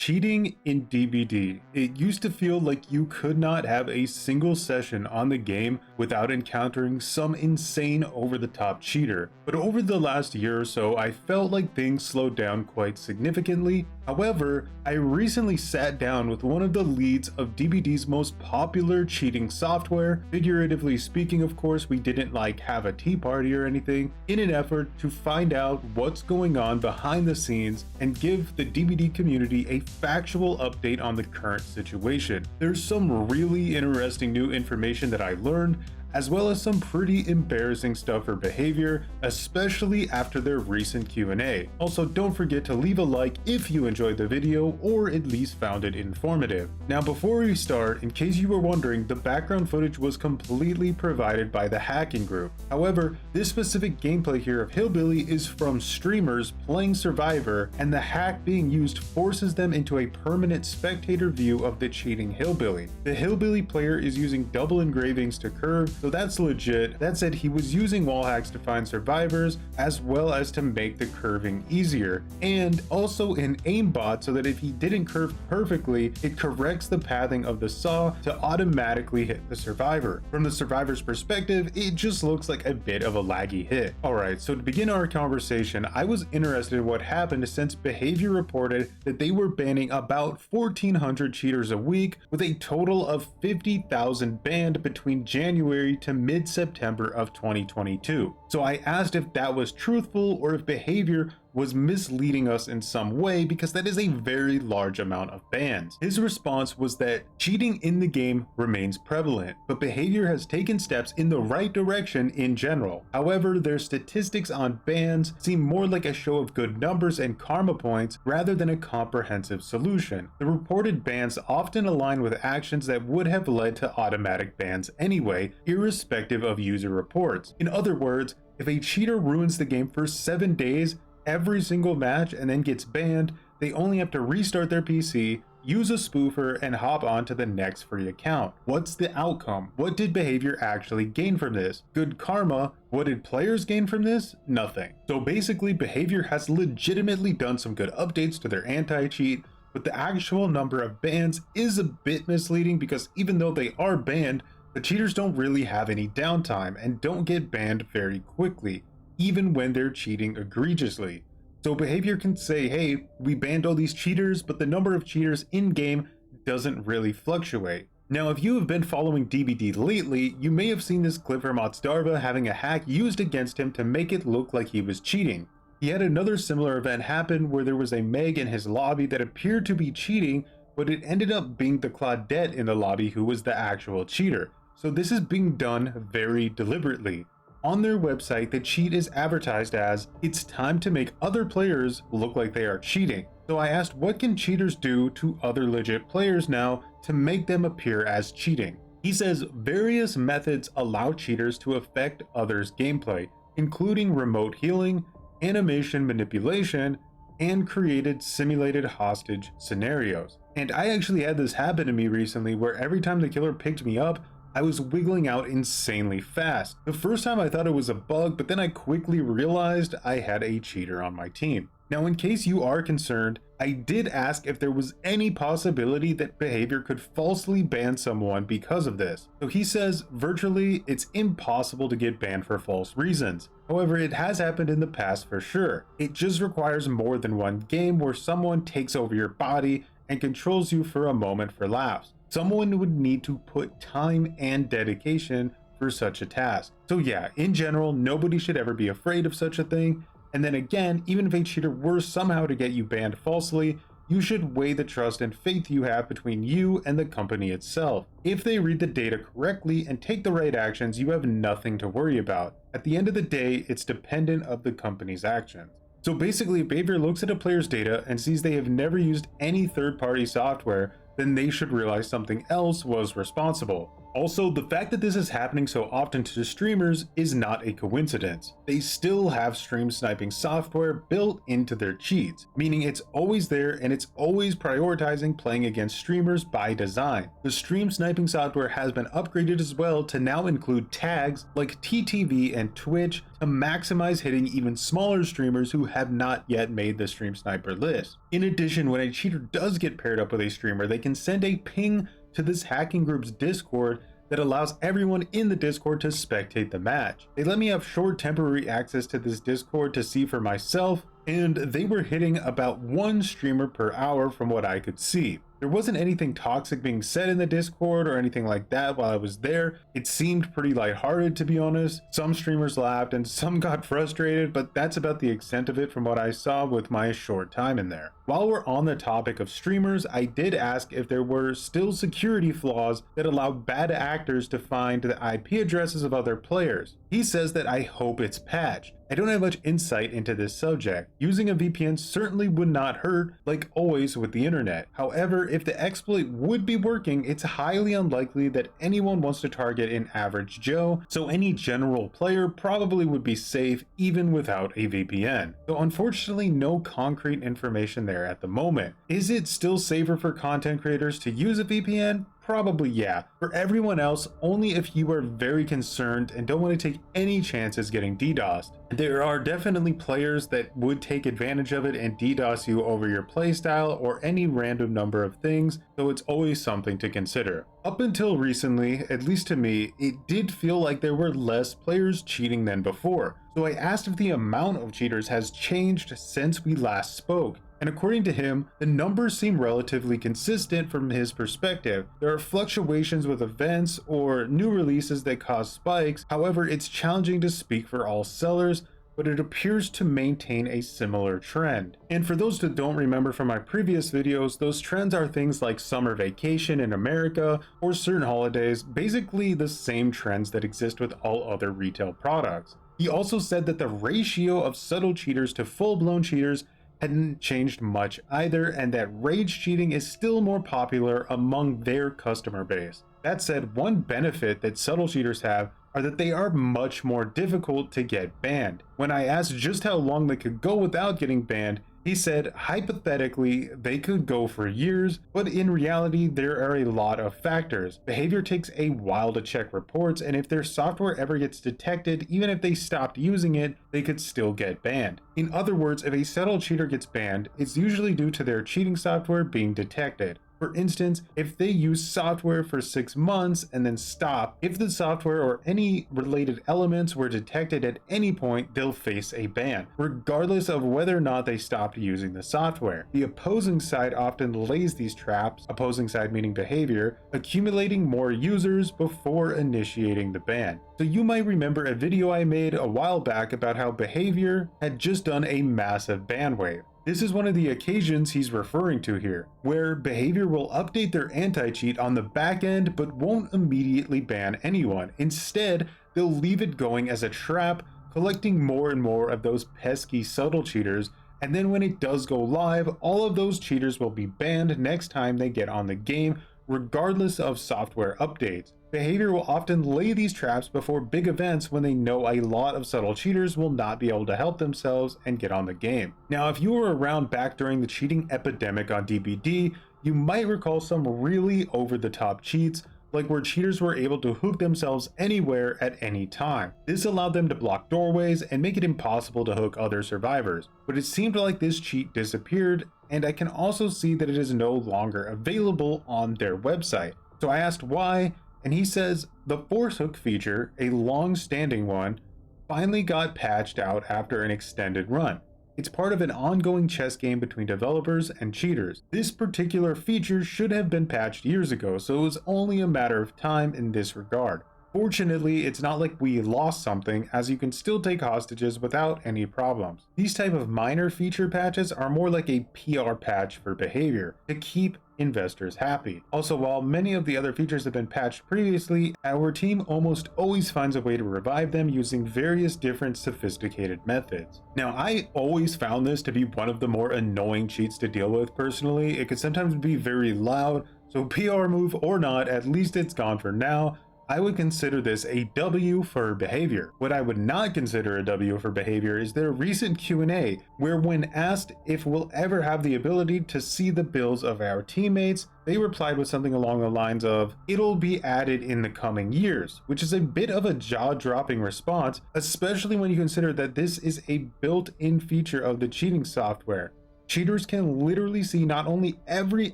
Cheating in DBD. It used to feel like you could not have a single session on the game without encountering some insane over-the-top cheater. But over the last year or so, I felt like things slowed down quite significantly. However, I recently sat down with one of the leads of DBD's most popular cheating software. Figuratively speaking, of course, we didn't have a tea party or anything, in an effort to find out what's going on behind the scenes and give the DBD community a factual update on the current situation. There's some really interesting new information that I learned, as well as some pretty embarrassing stuff for behavior, especially after their recent Q&A. Also, don't forget to leave a like if you enjoyed the video or at least found it informative. Now, before we start, in case you were wondering, the background footage was completely provided by the hacking group. However, this specific gameplay here of Hillbilly is from streamers playing Survivor, and the hack being used forces them into a permanent spectator view of the cheating Hillbilly. The Hillbilly player is using double engravings to curve, so that's legit. That said, he was using wall hacks to find survivors, as well as to make the curving easier, and also an aimbot so that if he didn't curve perfectly, it corrects the pathing of the saw to automatically hit the survivor. From the survivor's perspective, it just looks like a bit of a laggy hit. Alright, so to begin our conversation, I was interested in what happened since Behavior reported that they were banning about 1,400 cheaters a week, with a total of 50,000 banned between January to mid-September of 2022. So I asked if that was truthful or if Behavior was misleading us in some way, because that is a very large amount of bans. His response was that cheating in the game remains prevalent, but Behavior has taken steps in the right direction in general. However, their statistics on bans seem more like a show of good numbers and karma points rather than a comprehensive solution. The reported bans often align with actions that would have led to automatic bans anyway, irrespective of user reports. In other words, if a cheater ruins the game for 7 days, every single match, and then gets banned, they only have to restart their PC, use a spoofer, and hop on to the next free account. What's the outcome? What did Behavior actually gain from this? Good karma. What did players gain from this? Nothing. So basically, Behavior has legitimately done some good updates to their anti-cheat, but the actual number of bans is a bit misleading, because even though they are banned, the cheaters don't really have any downtime and don't get banned very quickly, even when they're cheating egregiously. So Behavior can say, hey, we banned all these cheaters, but the number of cheaters in-game doesn't really fluctuate. Now, if you have been following DBD lately, you may have seen this clip from Otzdarva having a hack used against him to make it look like he was cheating. He had another similar event happen where there was a Meg in his lobby that appeared to be cheating, but it ended up being the Claudette in the lobby who was the actual cheater. So this is being done very deliberately. On their website, the cheat is advertised as, it's time to make other players look like they are cheating. So I asked, what can cheaters do to other legit players now to make them appear as cheating? He says various methods allow cheaters to affect others' gameplay, including remote healing, animation manipulation, and created simulated hostage scenarios. And I actually had this happen to me recently, where every time the killer picked me up, I was wiggling out insanely fast. The first time I thought it was a bug, but then I quickly realized I had a cheater on my team. Now, in case you are concerned, I did ask if there was any possibility that Behavior could falsely ban someone because of this. So he says, virtually, it's impossible to get banned for false reasons. However, it has happened in the past for sure. It just requires more than one game where someone takes over your body and controls you for a moment for laughs. Someone would need to put time and dedication for such a task. So yeah, in general, nobody should ever be afraid of such a thing. And then again, even if a cheater were somehow to get you banned falsely, you should weigh the trust and faith you have between you and the company itself. If they read the data correctly and take the right actions, you have nothing to worry about. At the end of the day, it's dependent of the company's actions. So basically, if Behavior looks at a player's data and sees they have never used any third-party software, then they should realize something else was responsible. Also, the fact that this is happening so often to streamers is not a coincidence. They still have stream sniping software built into their cheats, meaning it's always there and it's always prioritizing playing against streamers by design. The stream sniping software has been upgraded as well to now include tags like TTV and Twitch to maximize hitting even smaller streamers who have not yet made the stream sniper list. In addition, when a cheater does get paired up with a streamer, they can send a ping to this hacking group's Discord that allows everyone in the Discord to spectate the match. They let me have short temporary access to this Discord to see for myself, and they were hitting about 1 streamer per hour from what I could see. There wasn't anything toxic being said in the Discord or anything like that while I was there. It seemed pretty lighthearted, to be honest. Some streamers laughed and some got frustrated, but that's about the extent of it from what I saw with my short time in there. While we're on the topic of streamers, I did ask if there were still security flaws that allow bad actors to find the IP addresses of other players. He says that I hope it's patched. I don't have much insight into this subject. Using a VPN certainly would not hurt, like always with the internet. However, if the exploit would be working, it's highly unlikely that anyone wants to target an average Joe, so any general player probably would be safe even without a VPN. So unfortunately, no concrete information there at the moment. Is it still safer for content creators to use a VPN? Probably yeah. For everyone else, only if you are very concerned and don't want to take any chances getting DDoSed. There are definitely players that would take advantage of it and DDoS you over your playstyle or any random number of things, so it's always something to consider. Up until recently, at least to me, it did feel like there were less players cheating than before. So I asked if the amount of cheaters has changed since we last spoke. And according to him, the numbers seem relatively consistent from his perspective. There are fluctuations with events or new releases that cause spikes. However, it's challenging to speak for all sellers, but it appears to maintain a similar trend. And for those that don't remember from my previous videos, those trends are things like summer vacation in America or certain holidays, basically the same trends that exist with all other retail products. He also said that the ratio of subtle cheaters to full-blown cheaters hadn't changed much either, and that rage cheating is still more popular among their customer base. That said, one benefit that subtle cheaters have are that they are much more difficult to get banned. When I asked just how long they could go without getting banned, he said hypothetically they could go for years, but in reality there are a lot of factors. Behavior takes a while to check reports, and if their software ever gets detected, even if they stopped using it, they could still get banned. In other words, if a subtle cheater gets banned, it's usually due to their cheating software being detected. For instance, if they use software for 6 months and then stop, if the software or any related elements were detected at any point, they'll face a ban, regardless of whether or not they stopped using the software. The opposing side often lays these traps, opposing side meaning behavior, accumulating more users before initiating the ban. So you might remember a video I made a while back about how behavior had just done a massive ban wave. This is one of the occasions he's referring to here, where behavior will update their anti-cheat on the back end but won't immediately ban anyone. Instead, they'll leave it going as a trap, collecting more and more of those pesky subtle cheaters, and then when it does go live, all of those cheaters will be banned next time they get on the game, regardless of software updates. Behavior will often lay these traps before big events when they know a lot of subtle cheaters will not be able to help themselves and get on the game. Now, if you were around back during the cheating epidemic on DBD, you might recall some really over-the-top cheats, like where cheaters were able to hook themselves anywhere at any time. This allowed them to block doorways and make it impossible to hook other survivors. But it seemed like this cheat disappeared, and I can also see that it is no longer available on their website. So I asked why, and he says the force hook feature, a long-standing one, finally got patched out after an extended run. It's part of an ongoing chess game between developers and cheaters. This particular feature should have been patched years ago, so it was only a matter of time in this regard. Fortunately, it's not like we lost something, as you can still take hostages without any problems. These type of minor feature patches are more like a PR patch for behavior, to keep investors happy. Also, while many of the other features have been patched previously, our team almost always finds a way to revive them using various different sophisticated methods. Now, I always found this to be one of the more annoying cheats to deal with personally. It could sometimes be very loud, so PR move or not, at least it's gone for now. I would consider this a W for behavior. What I would not consider a W for behavior is their recent Q&A, where when asked if we'll ever have the ability to see the builds of our teammates, they replied with something along the lines of, "It'll be added in the coming years," which is a bit of a jaw-dropping response, especially when you consider that this is a built-in feature of the cheating software. Cheaters can literally see not only every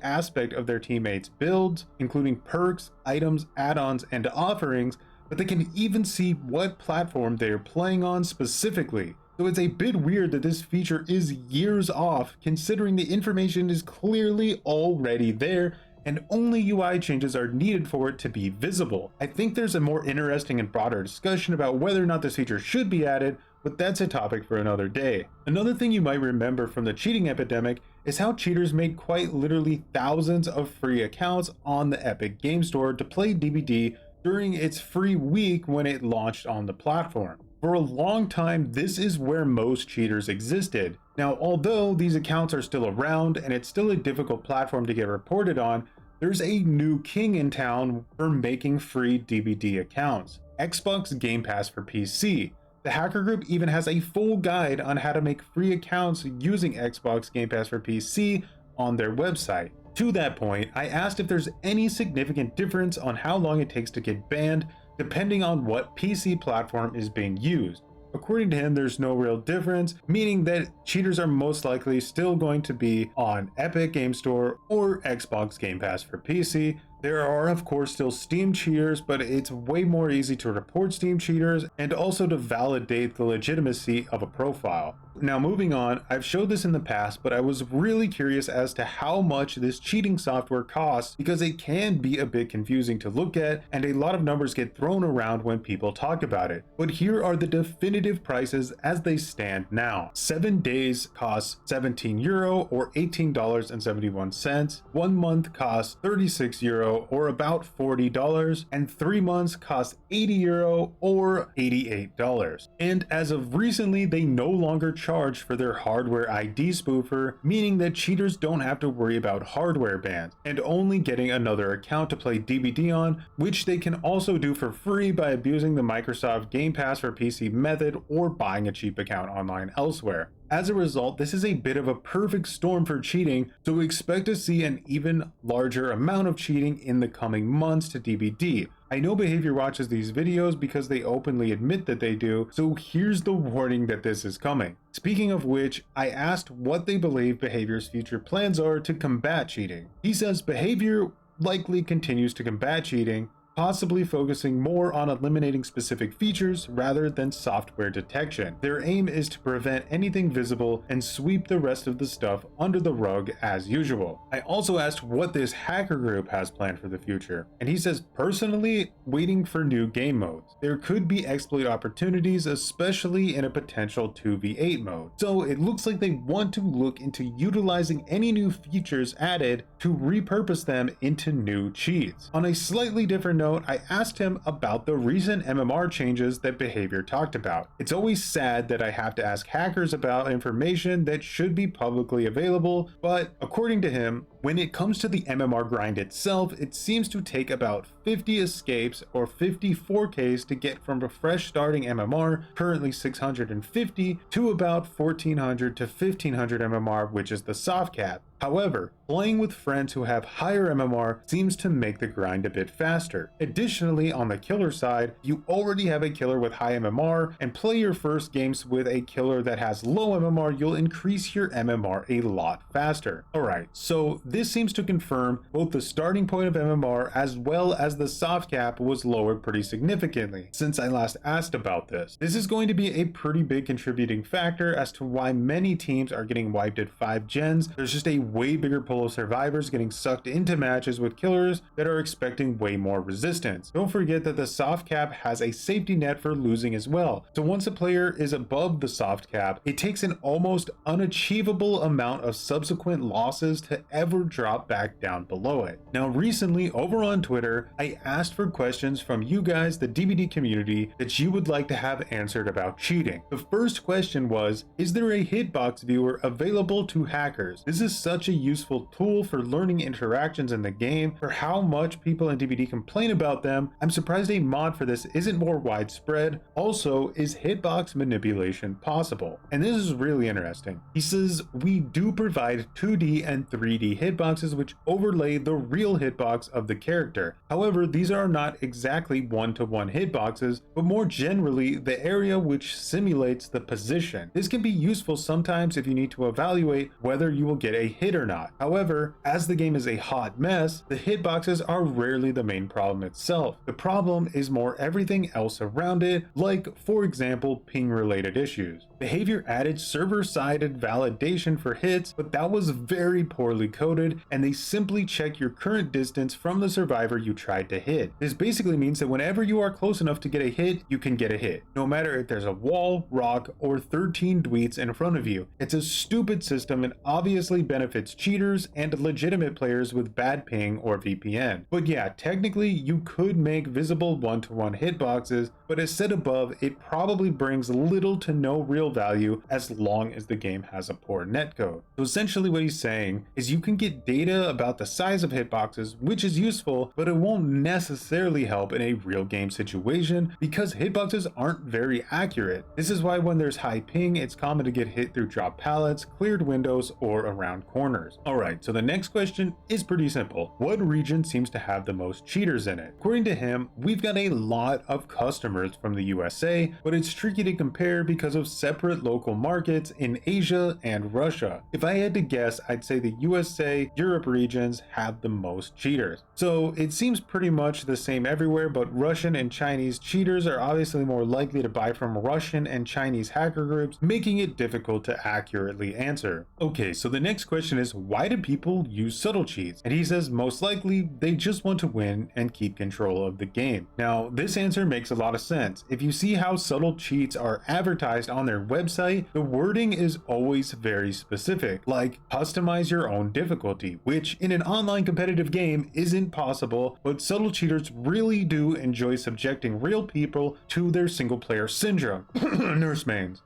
aspect of their teammates' builds, including perks, items, add-ons, and offerings, but they can even see what platform they're playing on specifically. So it's a bit weird that this feature is years off, considering the information is clearly already there and only UI changes are needed for it to be visible. I think there's a more interesting and broader discussion about whether or not this feature should be added, but that's a topic for another day. Another thing you might remember from the cheating epidemic is how cheaters made quite literally thousands of free accounts on the Epic Game Store to play DBD during its free week when it launched on the platform. For a long time, this is where most cheaters existed. Now, although these accounts are still around and it's still a difficult platform to get reported on, there's a new king in town for making free DBD accounts: Xbox Game Pass for PC. The hacker group even has a full guide on how to make free accounts using Xbox Game Pass for PC on their website. To that point, I asked if there's any significant difference on how long it takes to get banned depending on what PC platform is being used. According to him, there's no real difference, meaning that cheaters are most likely still going to be on Epic Game Store or Xbox Game Pass for PC. There are of course still Steam cheaters, but it's way more easy to report Steam cheaters and also to validate the legitimacy of a profile. Now moving on, I've showed this in the past, but I was really curious as to how much this cheating software costs because it can be a bit confusing to look at and a lot of numbers get thrown around when people talk about it. But here are the definitive prices as they stand now. 7 days costs €17 or $18.71. 1 month costs €36 or about $40, and 3 months cost €80 or $88. And as of recently, they no longer charge for their hardware ID spoofer, meaning that cheaters don't have to worry about hardware bans and only getting another account to play DBD on, which they can also do for free by abusing the Microsoft Game Pass for PC method or buying a cheap account online elsewhere. As a result, this is a bit of a perfect storm for cheating, so we expect to see an even larger amount of cheating in the coming months to DBD. I know Behavior watches these videos because they openly admit that they do, so here's the warning that this is coming. Speaking of which, I asked what they believe Behavior's future plans are to combat cheating. He says Behavior likely continues to combat cheating, possibly focusing more on eliminating specific features rather than software detection. Their aim is to prevent anything visible and sweep the rest of the stuff under the rug as usual. I also asked what this hacker group has planned for the future, and he says personally waiting for new game modes. There could be exploit opportunities, especially in a potential 2v8 mode. So it looks like they want to look into utilizing any new features added to repurpose them into new cheats. On a slightly different note, I asked him about the recent MMR changes that Behavior talked about. It's always sad that I have to ask hackers about information that should be publicly available, but according to him, when it comes to the MMR grind itself, it seems to take about 50 escapes or 50 4Ks to get from a fresh starting MMR, currently 650, to about 1400 to 1500 MMR, which is the soft cap. However, playing with friends who have higher MMR seems to make the grind a bit faster. Additionally, on the killer side, you already have a killer with high MMR and play your first games with a killer that has low MMR, you'll increase your MMR a lot faster. Alright, so this seems to confirm both the starting point of MMR as well as the soft cap was lowered pretty significantly since I last asked about this. This is going to be a pretty big contributing factor as to why many teams are getting wiped at 5 gens. There's just a way bigger pool of survivors getting sucked into matches with killers that are expecting way more resistance. Don't forget that the soft cap has a safety net for losing as well. So once a player is above the soft cap, it takes an almost unachievable amount of subsequent losses to ever drop back down below it. Now recently over on Twitter, I asked for questions from you guys, the DBD community, that you would like to have answered about cheating. The first question was, is there a hitbox viewer available to hackers? This is such a useful tool for learning interactions in the game. For how much people in DBD complain about them, I'm surprised a mod for this isn't more widespread. Also, is hitbox manipulation possible? And this is really interesting. He says, we do provide 2D and 3D hitboxes which overlay the real hitbox of the character. However, these are not exactly one-to-one hitboxes, but more generally the area which simulates the position. This can be useful sometimes if you need to evaluate whether you will get a hit or not. However, as the game is a hot mess, the hitboxes are rarely the main problem itself. The problem is more everything else around it, like for example ping related issues. Behavior added server-sided validation for hits, but that was very poorly coded, and they simply check your current distance from the survivor you tried to hit. This basically means that whenever you are close enough to get a hit, you can get a hit, no matter if there's a wall, rock, or 13 dweets in front of you. It's a stupid system and obviously benefits cheaters and legitimate players with bad ping or VPN. But yeah, technically you could make visible one-to-one hitboxes, but as said above, it probably brings little to no real value as long as the game has a poor netcode. So essentially what he's saying is you can get data about the size of hitboxes, which is useful, but it won't necessarily help in a real game situation because hitboxes aren't very accurate. This is why when there's high ping, it's common to get hit through drop pallets, cleared windows, or around corners. Alright, so the next question is pretty simple. What region seems to have the most cheaters in it? According to him, we've got a lot of customers from the USA, but it's tricky to compare because of separate local markets in Asia and Russia. If I had to guess, I'd say the USA, Europe regions have the most cheaters. So it seems pretty much the same everywhere, but Russian and Chinese cheaters are obviously more likely to buy from Russian and Chinese hacker groups, making it difficult to accurately answer. Okay, so the next question is, why do people use subtle cheats? And he says most likely they just want to win and keep control of the game. Now, this answer makes a lot of sense. If you see how subtle cheats are advertised on their website, the wording is always very specific, like customize your own difficulty, which in an online competitive game isn't possible, but subtle cheaters really do enjoy subjecting real people to their single player syndrome. Nurse mains.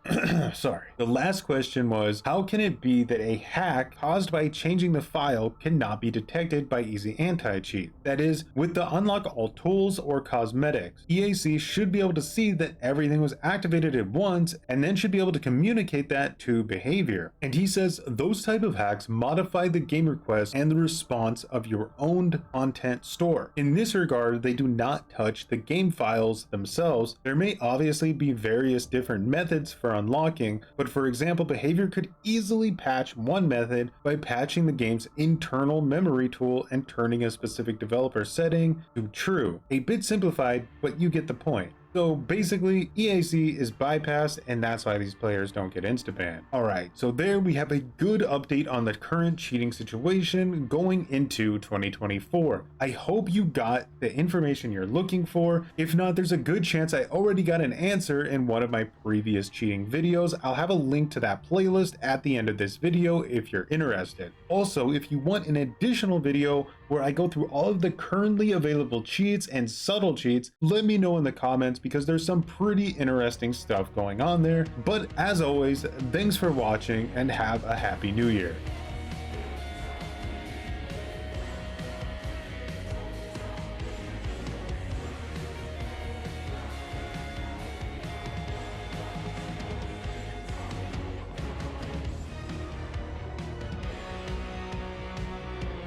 Sorry. The last question was, how can it be that a hack caused by changing the file cannot be detected by easy anti-cheat? That is, with the unlock all tools or cosmetics. EAC should be able to see that everything was activated at once and then should be able to communicate that to behavior. And he says those type of hacks modify the game request and the response of your owned content store. In this regard, they do not touch the game files themselves. There may obviously be various different methods for unlocking, but for example, behavior could easily patch one method by patching the game's internal memory tool and turning a specific developer setting to true. A bit simplified, but you get the point. So basically, EAC is bypassed, and that's why these players don't get insta-banned. Alright, so there we have a good update on the current cheating situation going into 2024. I hope you got the information you're looking for. If not, there's a good chance I already got an answer in one of my previous cheating videos. I'll have a link to that playlist at the end of this video if you're interested. Also, if you want an additional video where I go through all of the currently available cheats and subtle cheats, let me know in the comments because there's some pretty interesting stuff going on there. But as always, thanks for watching and have a happy new year.